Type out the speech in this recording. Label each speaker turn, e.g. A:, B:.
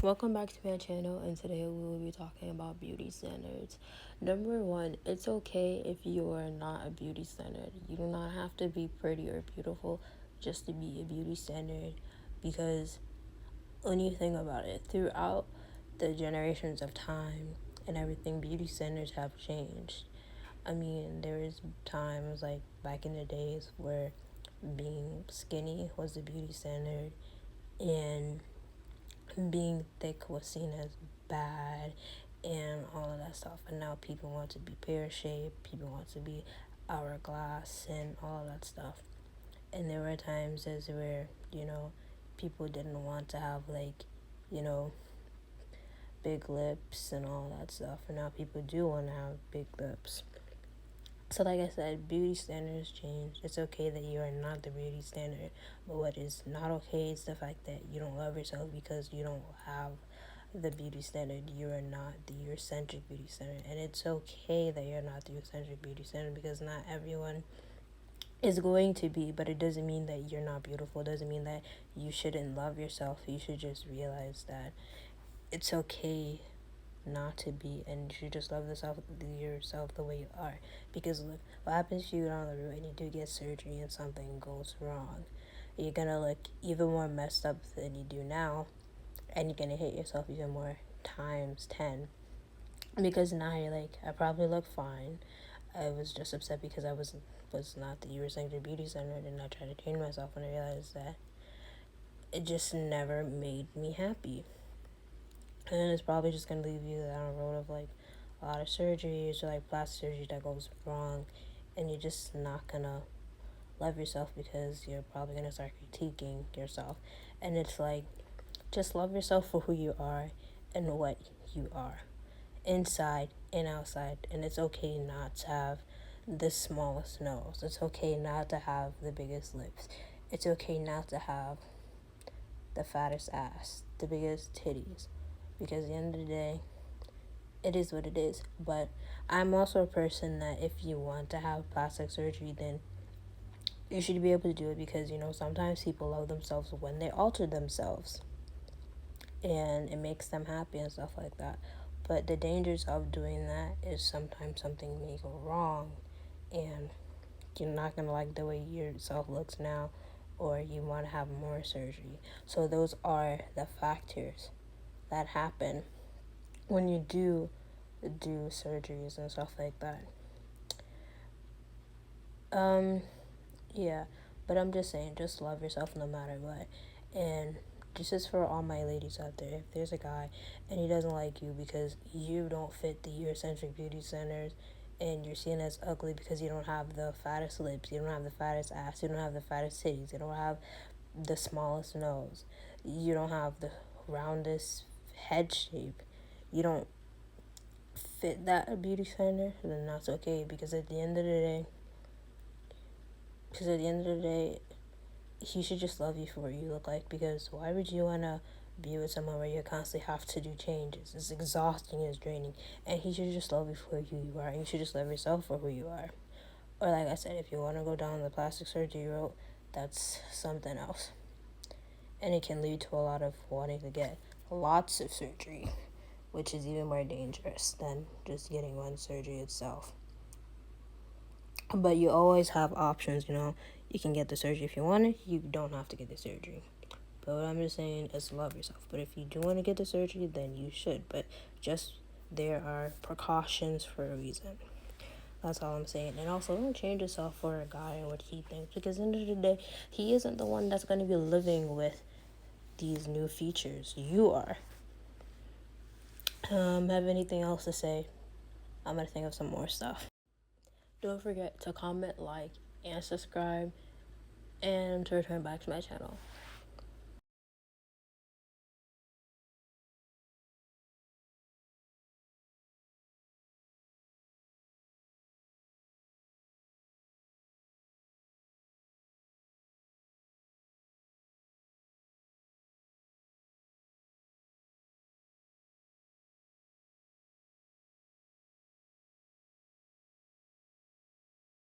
A: Welcome back to my channel, and today we will be talking about beauty standards. Number one, it's okay if you are not a beauty standard. You do not have to be pretty or beautiful just to be a beauty standard, because when you think about it, throughout the generations of time and everything, beauty standards have changed. I mean, there is times like back in the days where being skinny was the beauty standard, and being thick was seen as bad and all of that stuff. And now people want to be pear shaped, people want to be hourglass and all of that stuff. And there were times as where, people didn't want to have you know, big lips and all that stuff. And now people do want to have big lips. So like I said, beauty standards change. It's okay that you are not the beauty standard, but what is not okay is the fact that you don't love yourself because you don't have the beauty standard. You are not the Eurocentric beauty standard, and it's okay that you're not the Eurocentric beauty standard, because not everyone is going to be, but it doesn't mean that you're not beautiful. It doesn't mean that you shouldn't love yourself. You should just realize that it's okay not to be, and you should just love yourself the way you are. Because look, what happens if you get on the road and you do get surgery and something goes wrong? You're gonna look even more messed up than you do now, and you're gonna hate yourself even more times 10, because now you're like, I probably look fine. I was just upset because I was not the Eurocentric beauty standard, and I tried to change myself, and I realized that it just never made me happy. And it's probably just gonna leave you down a road of like a lot of surgeries or like plastic surgery that goes wrong, and you're just not gonna love yourself because you're probably gonna start critiquing yourself. And it's like, just love yourself for who you are and what you are, inside and outside. And it's okay not to have the smallest nose. It's okay not to have the biggest lips. It's okay not to have the fattest ass, the biggest titties, because at the end of the day, it is what it is. But I'm also a person that if you want to have plastic surgery, then you should be able to do it, because sometimes people love themselves when they alter themselves and it makes them happy and stuff like that. But the dangers of doing that is sometimes something may go wrong, and you're not gonna like the way yourself looks now, or you want to have more surgery. So those are the factors that happen when you do surgeries and stuff like that. Yeah, but I'm just saying, just love yourself no matter what. And this is for all my ladies out there. If there's a guy and he doesn't like you because you don't fit the Eurocentric beauty standards, and you're seen as ugly because you don't have the fattest lips, you don't have the fattest ass, you don't have the fattest titties, you don't have the smallest nose, you don't have the roundest head shape, you don't fit that beauty standard, then that's okay. Because at the end of the day, he should just love you for what you look like. Because why would you want to be with someone where you constantly have to do changes? It's exhausting, it's draining. And he should just love you for who you are, and you should just love yourself for who you are. Or like I said, if you want to go down the plastic surgery route, that's something else. And it can lead to a lot of wanting to get lots of surgery, which is even more dangerous than just getting one surgery itself. But you always have options, You can get the surgery if you want it. You don't have to get the surgery. But what I'm just saying is love yourself. But if you do want to get the surgery, then you should. But just, there are precautions for a reason. That's all I'm saying. And also, don't change yourself for a guy and what he thinks. Because at the end of the day, he isn't the one that's going to be living with these new features. You are. Have anything else to say? I'm going to think of some more stuff. Don't forget to comment, like, and subscribe, and to return back to my channel.